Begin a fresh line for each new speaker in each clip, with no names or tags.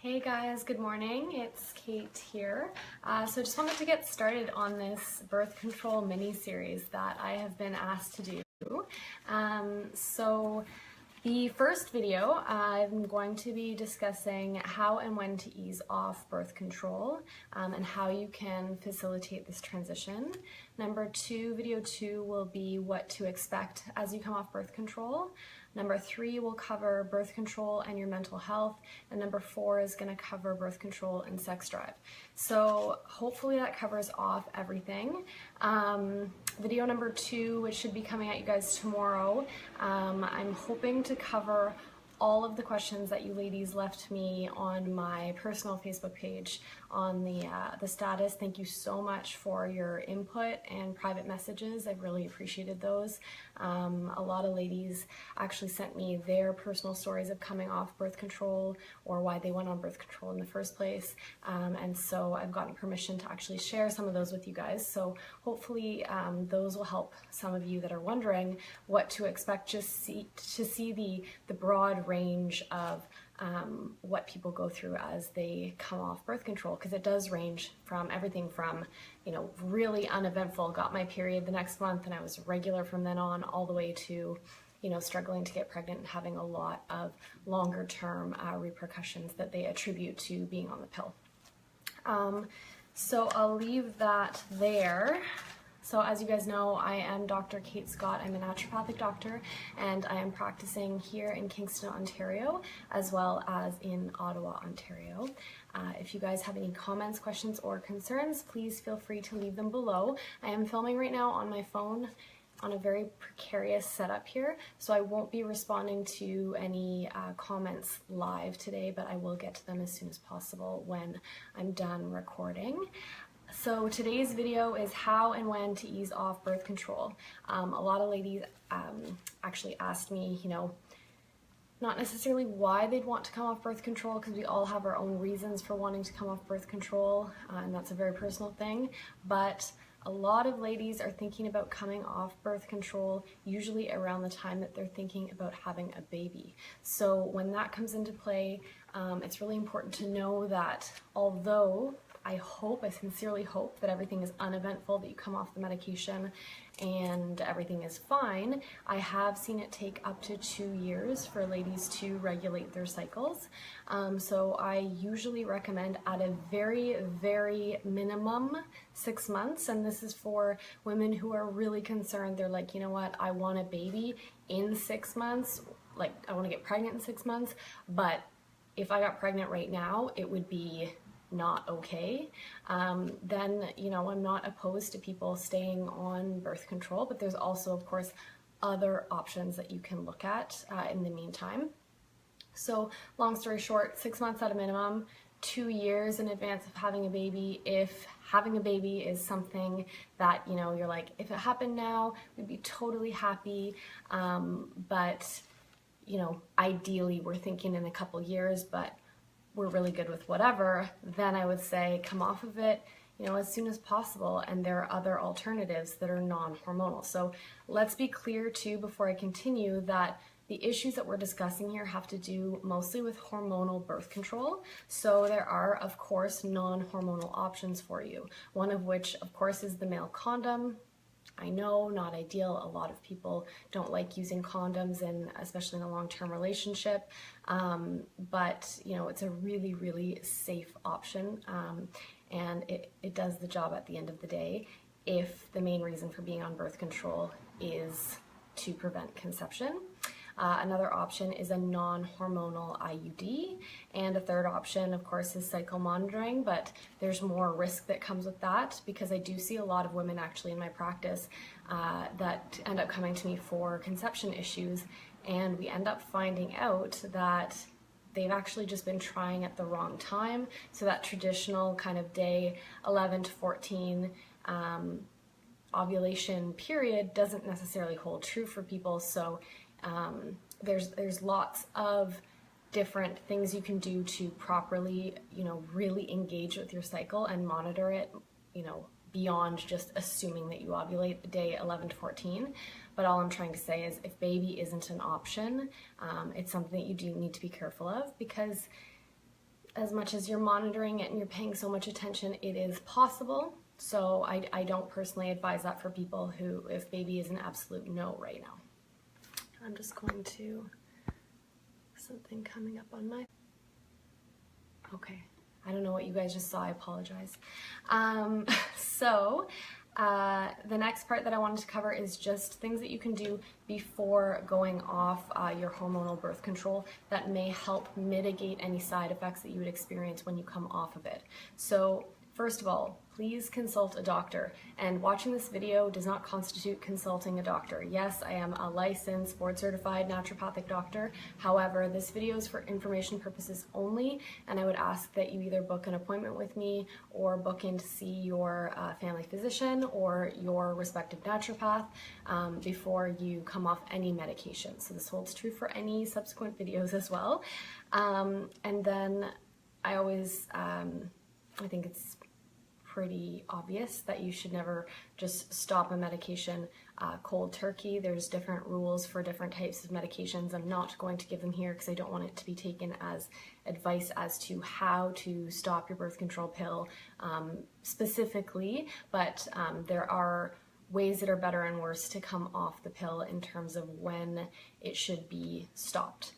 Hey guys, good morning. It's Kate here. So just wanted to get started on this birth control mini-series that I have been asked to do. So the first video, I'm going to be discussing how and when to ease off birth control and how you can facilitate this transition. Number two, video two will be what to expect as you come off birth control. Number three will cover birth control and your mental health, and number four is going to cover birth control and sex drive. So hopefully that covers off everything. Video number two, which should be coming at you guys tomorrow, I'm hoping to cover all of the questions that you ladies left me on my personal Facebook page on the status. Thank you so much for your input and private messages. I've really appreciated those. A lot of ladies actually sent me their personal stories of coming off birth control or why they went on birth control in the first place. And so I've gotten permission to actually share some of those with you guys. So hopefully those will help some of you that are wondering what to expect, just to see the broad range of what people go through as they come off birth control, because it does range from everything from, you know, really uneventful, got my period the next month and I was regular from then on, all the way to, you know, struggling to get pregnant and having a lot of longer term repercussions that they attribute to being on the pill. So I'll leave that there. So as you guys know, I am Dr. Kate Scott. I'm a naturopathic doctor and I am practicing here in Kingston, Ontario, as well as in Ottawa, Ontario. If you guys have any comments, questions, or concerns, please feel free to leave them below. I am filming right now on my phone on a very precarious setup here, so I won't be responding to any comments live today, but I will get to them as soon as possible when I'm done recording. So today's video is how and when to ease off birth control. A lot of ladies actually asked me, you know, not necessarily why they'd want to come off birth control, because we all have our own reasons for wanting to come off birth control, and that's a very personal thing, but a lot of ladies are thinking about coming off birth control usually around the time that they're thinking about having a baby. So when that comes into play, it's really important to know that although I sincerely hope that everything is uneventful, that you come off the medication and everything is fine, I have seen it take up to 2 years for ladies to regulate their cycles. So I usually recommend at a very, very minimum 6 months, and this is for women who are really concerned. They're like, you know what, I want a baby in 6 months, like I want to get pregnant in 6 months, but if I got pregnant right now, it would be not okay. Then, you know, I'm not opposed to people staying on birth control, but there's also, of course, other options that you can look at in the meantime. So long story short, 6 months at a minimum, 2 years in advance of having a baby, if having a baby is something that, you know, you're like, if it happened now, we'd be totally happy, but, you know, ideally we're thinking in a couple years, but we're really good with whatever, then I would say come off of it, you know, as soon as possible. And there are other alternatives that are non-hormonal. So let's be clear too, before I continue, that the issues that we're discussing here have to do mostly with hormonal birth control. So there are, of course, non-hormonal options for you. One of which, of course, is the male condom. I know, not ideal. A lot of people don't like using condoms, and especially in a long-term relationship. But you know, it's a really, really safe option, and it does the job at the end of the day. If the main reason for being on birth control is to prevent conception. Another option is a non-hormonal IUD, and a third option, of course, is cycle monitoring, but there's more risk that comes with that, because I do see a lot of women actually in my practice that end up coming to me for conception issues, and we end up finding out that they've actually just been trying at the wrong time. So that traditional kind of day 11 to 14 ovulation period doesn't necessarily hold true for people. So there's lots of different things you can do to properly, you know, really engage with your cycle and monitor it, you know, beyond just assuming that you ovulate day 11 to 14. But all I'm trying to say is if baby isn't an option, it's something that you do need to be careful of, because as much as you're monitoring it and you're paying so much attention, it is possible. So I don't personally advise that for people who, if baby is an absolute no right now. I'm just going to, something coming up on my, okay. I don't know what you guys just saw, I apologize. The next part that I wanted to cover is just things that you can do before going off your hormonal birth control that may help mitigate any side effects that you would experience when you come off of it. So first of all, please consult a doctor. And watching this video does not constitute consulting a doctor. Yes, I am a licensed, board-certified naturopathic doctor. However, this video is for information purposes only, and I would ask that you either book an appointment with me or book in to see your family physician or your respective naturopath before you come off any medication. So this holds true for any subsequent videos as well. And then I always, I think it's pretty obvious that you should never just stop a medication cold turkey. There's different rules for different types of medications. I'm not going to give them here because I don't want it to be taken as advice as to how to stop your birth control pill specifically, but there are ways that are better and worse to come off the pill in terms of when it should be stopped.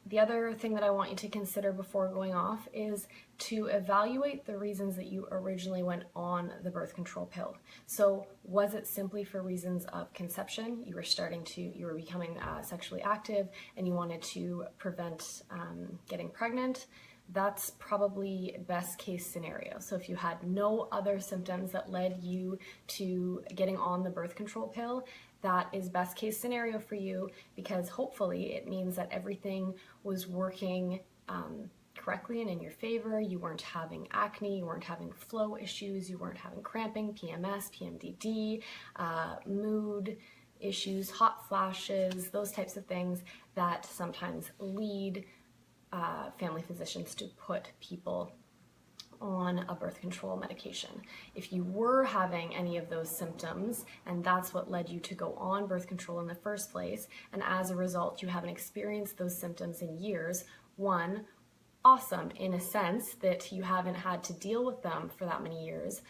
The other thing that I want you to consider before going off is to evaluate the reasons that you originally went on the birth control pill. So was it simply for reasons of conception? You were becoming sexually active and you wanted to prevent getting pregnant? That's probably best case scenario. So if you had no other symptoms that led you to getting on the birth control pill, that is best case scenario for you, because hopefully it means that everything was working correctly and in your favor. You weren't having acne, you weren't having flow issues, you weren't having cramping, PMS, PMDD, mood issues, hot flashes, those types of things that sometimes lead family physicians to put people on a birth control medication. If you were having any of those symptoms and that's what led you to go on birth control in the first place, and as a result you haven't experienced those symptoms in years, one, awesome in a sense that you haven't had to deal with them for that many years,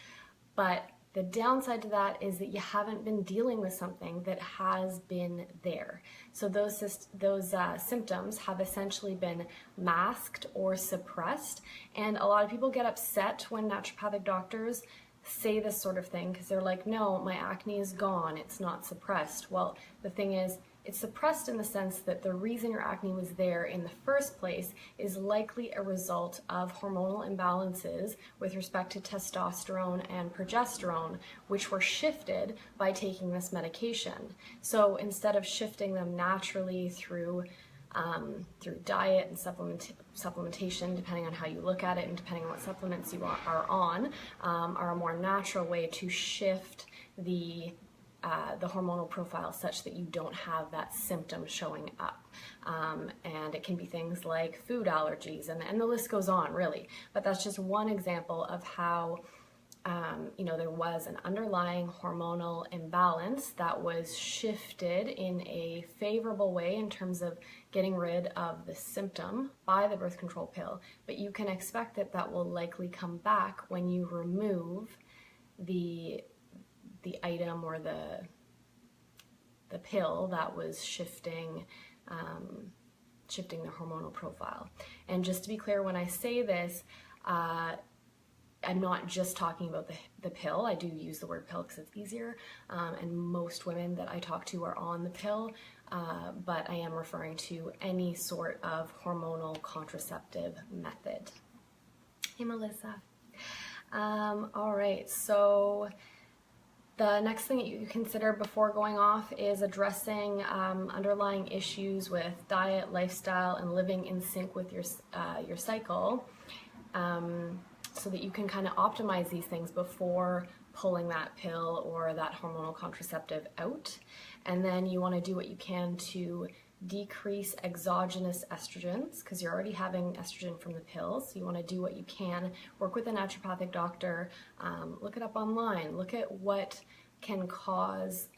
but the downside to that is that you haven't been dealing with something that has been there. So those symptoms have essentially been masked or suppressed, and a lot of people get upset when naturopathic doctors say this sort of thing because they're like, no, my acne is gone, it's not suppressed. Well, the thing is, it's suppressed in the sense that the reason your acne was there in the first place is likely a result of hormonal imbalances with respect to testosterone and progesterone, which were shifted by taking this medication. So instead of shifting them naturally through diet and supplementation, depending on how you look at it and depending on what supplements you are on, are a more natural way to shift the hormonal profile such that you don't have that symptom showing up. And it can be things like food allergies, and the list goes on really. But that's just one example of how there was an underlying hormonal imbalance that was shifted in a favorable way in terms of getting rid of the symptom by the birth control pill. But you can expect that that will likely come back when you remove the item or the pill that was shifting the hormonal profile. And just to be clear, when I say this, I'm not just talking about the pill. I do use the word pill because it's easier, and most women that I talk to are on the pill, but I am referring to any sort of hormonal contraceptive method. Hey, Melissa. All right, so the next thing that you consider before going off is addressing underlying issues with diet, lifestyle, and living in sync with your cycle, so that you can kind of optimize these things before pulling that pill or that hormonal contraceptive out. And then you want to do what you can to decrease exogenous estrogens, because you're already having estrogen from the pills. So you want to do what you can, work with a naturopathic doctor, look it up online, look at what can cause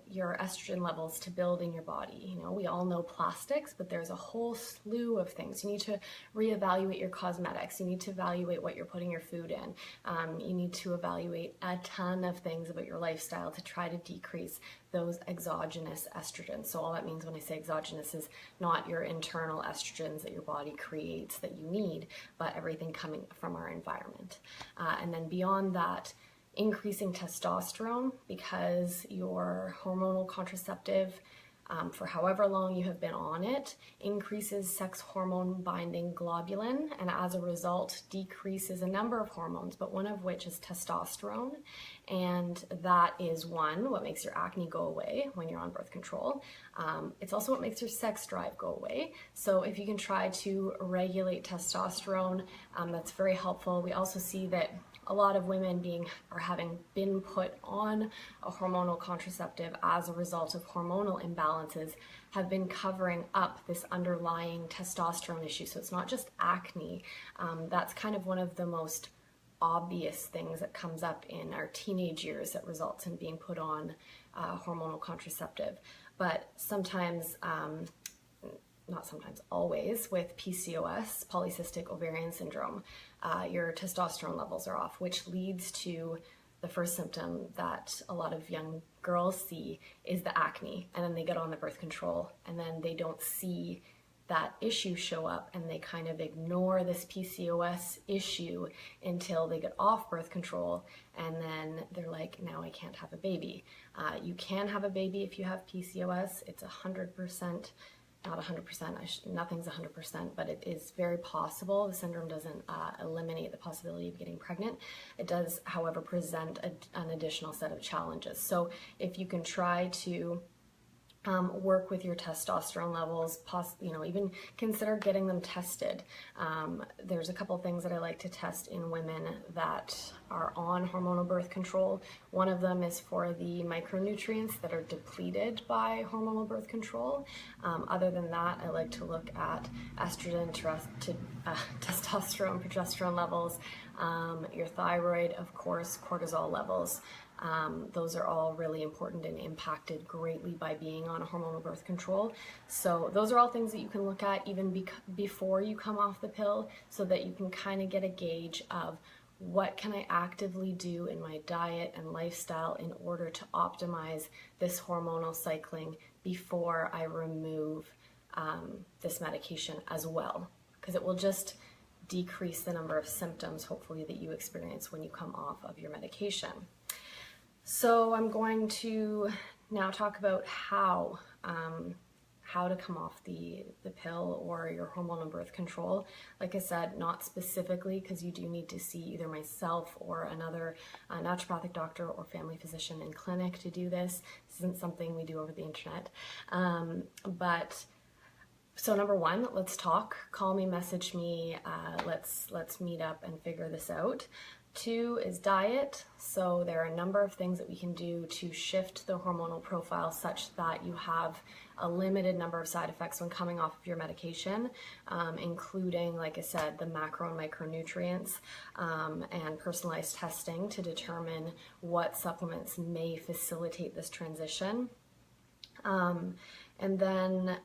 your estrogen levels to build in your body. You know, we all know plastics, but there's a whole slew of things. You need to reevaluate your cosmetics. You need to evaluate what you're putting your food in. You need to evaluate a ton of things about your lifestyle to try to decrease those exogenous estrogens. So all that means when I say exogenous is not your internal estrogens that your body creates that you need, but everything coming from our environment. And then beyond that, increasing testosterone, because your hormonal contraceptive, for however long you have been on it, increases sex hormone binding globulin, and as a result decreases a number of hormones, but one of which is testosterone, and that is what makes your acne go away when you're on birth control. It's also what makes your sex drive go away. So if you can try to regulate testosterone, that's very helpful. We also see that a lot of women having been put on a hormonal contraceptive as a result of hormonal imbalances have been covering up this underlying testosterone issue. So it's not just acne. That's kind of one of the most obvious things that comes up in our teenage years that results in being put on hormonal contraceptive. But sometimes, not sometimes, always, with PCOS, polycystic ovarian syndrome, your testosterone levels are off, which leads to the first symptom that a lot of young girls see is the acne, and then they get on the birth control, and then they don't see that issue show up, and they kind of ignore this PCOS issue until they get off birth control, and then they're like, now I can't have a baby. You can have a baby if you have PCOS. It's 100%, not 100%, nothing's 100%, but it is very possible. The syndrome doesn't eliminate the possibility of getting pregnant. It does, however, present an additional set of challenges. So if you can try to work with your testosterone levels, even consider getting them tested. There's a couple things that I like to test in women that are on hormonal birth control. One of them is for the micronutrients that are depleted by hormonal birth control. Other than that, I like to look at estrogen, testosterone, progesterone levels, your thyroid, of course, cortisol levels. Those are all really important and impacted greatly by being on a hormonal birth control. So those are all things that you can look at even before you come off the pill, so that you can kind of get a gauge of what can I actively do in my diet and lifestyle in order to optimize this hormonal cycling before I remove this medication as well, because it will just decrease the number of symptoms, hopefully, that you experience when you come off of your medication. So I'm going to now talk about how to come off the pill or your hormonal birth control. Like I said, not specifically, because you do need to see either myself or another naturopathic doctor or family physician in clinic to do this. This isn't something we do over the internet. So number one, let's talk. Call me, message me. Let's meet up and figure this out. 2 is diet. So there are a number of things that we can do to shift the hormonal profile such that you have a limited number of side effects when coming off of your medication, including, like I said, the macro and micronutrients, and personalized testing to determine what supplements may facilitate this transition. And then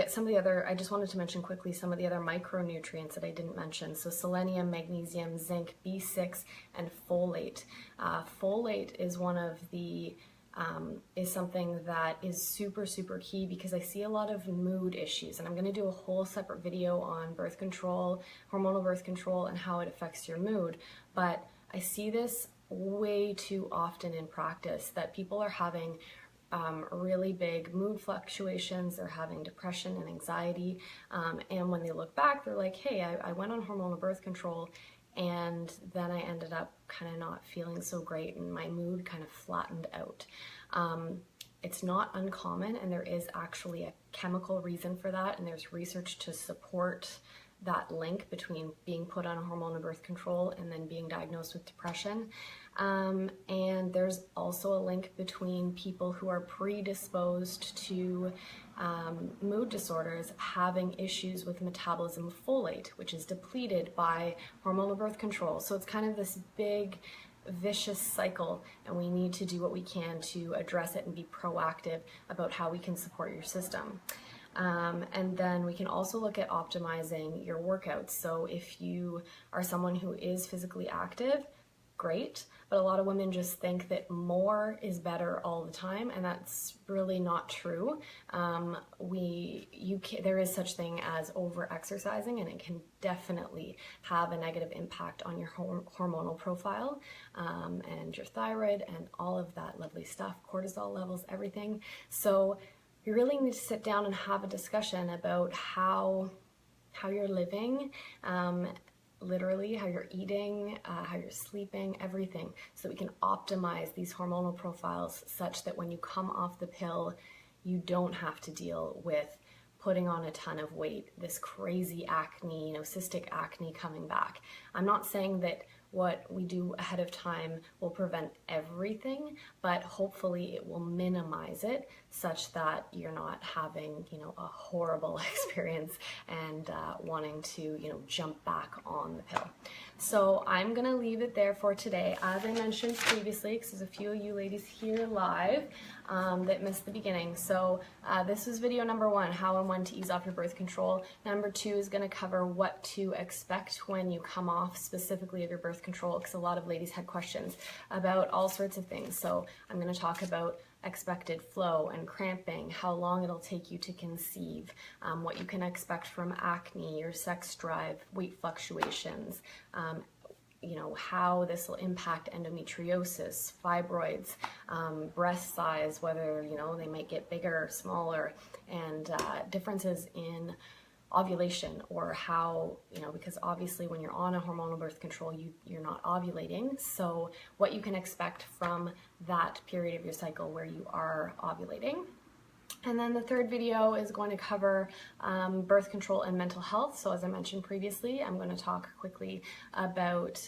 some of the other, I just wanted to mention quickly some of the other micronutrients that I didn't mention. So selenium, magnesium, zinc, B6, and folate. Folate is one of the, is something that is super, super key, because I see a lot of mood issues, and I'm going to do a whole separate video on birth control, hormonal birth control, and how it affects your mood. But I see this way too often in practice, that people are having really big mood fluctuations, they're having depression and anxiety, and when they look back, they're like, hey, I went on hormonal birth control, and then I ended up kind of not feeling so great, and my mood kind of flattened out. It's not uncommon, and there is actually a chemical reason for that, and there's research to support that link between being put on hormonal birth control and then being diagnosed with depression. And there's also a link between people who are predisposed to mood disorders having issues with metabolism of folate, which is depleted by hormonal birth control. So it's kind of this big vicious cycle, and we need to do what we can to address it and be proactive about how we can support your system. And then we can also look at optimizing your workouts. So if you are someone who is physically active, great, but a lot of women just think that more is better all the time, and that's really not true. There is such thing as over-exercising, and it can definitely have a negative impact on your hormonal profile and your thyroid and all of that lovely stuff, cortisol levels, everything. So you really need to sit down and have a discussion about how you're living, literally how you're eating, how you're sleeping, everything, so we can optimize these hormonal profiles such that when you come off the pill, you don't have to deal with putting on a ton of weight, this crazy acne, cystic acne coming back. I'm not saying that what we do ahead of time will prevent everything, but hopefully it will minimize it such that you're not having, a horrible experience and wanting to, jump back on the pill. So I'm gonna leave it there for today. As I mentioned previously, because there's a few of you ladies here live that missed the beginning. So this is video number 1, how and when to ease off your birth control. Number 2 is gonna cover what to expect when you come off specifically of your birth control, because a lot of ladies had questions about all sorts of things. So I'm gonna talk about expected flow and cramping, how long it'll take you to conceive, what you can expect from acne, your sex drive, weight fluctuations, how this will impact endometriosis, fibroids, breast size, whether, they might get bigger or smaller, and differences in ovulation, or how, because obviously when you're on a hormonal birth control, you're not ovulating, so what you can expect from that period of your cycle where you are ovulating. And then the third video is going to cover birth control and mental health. So as I mentioned previously, I'm going to talk quickly about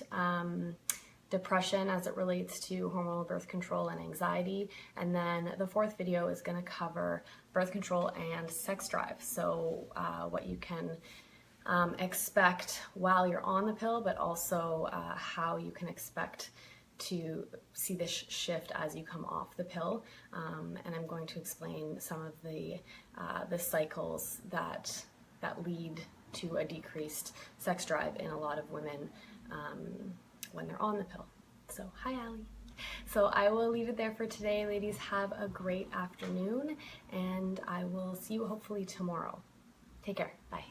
depression as it relates to hormonal birth control and anxiety. And then the fourth video is going to cover birth control and sex drive. So what you can expect while you're on the pill, but also how you can expect to see this shift as you come off the pill. And I'm going to explain some of the cycles that lead to a decreased sex drive in a lot of women when they're on the pill. So, hi Allie. So I will leave it there for today. Ladies, have a great afternoon, and I will see you hopefully tomorrow. Take care. Bye.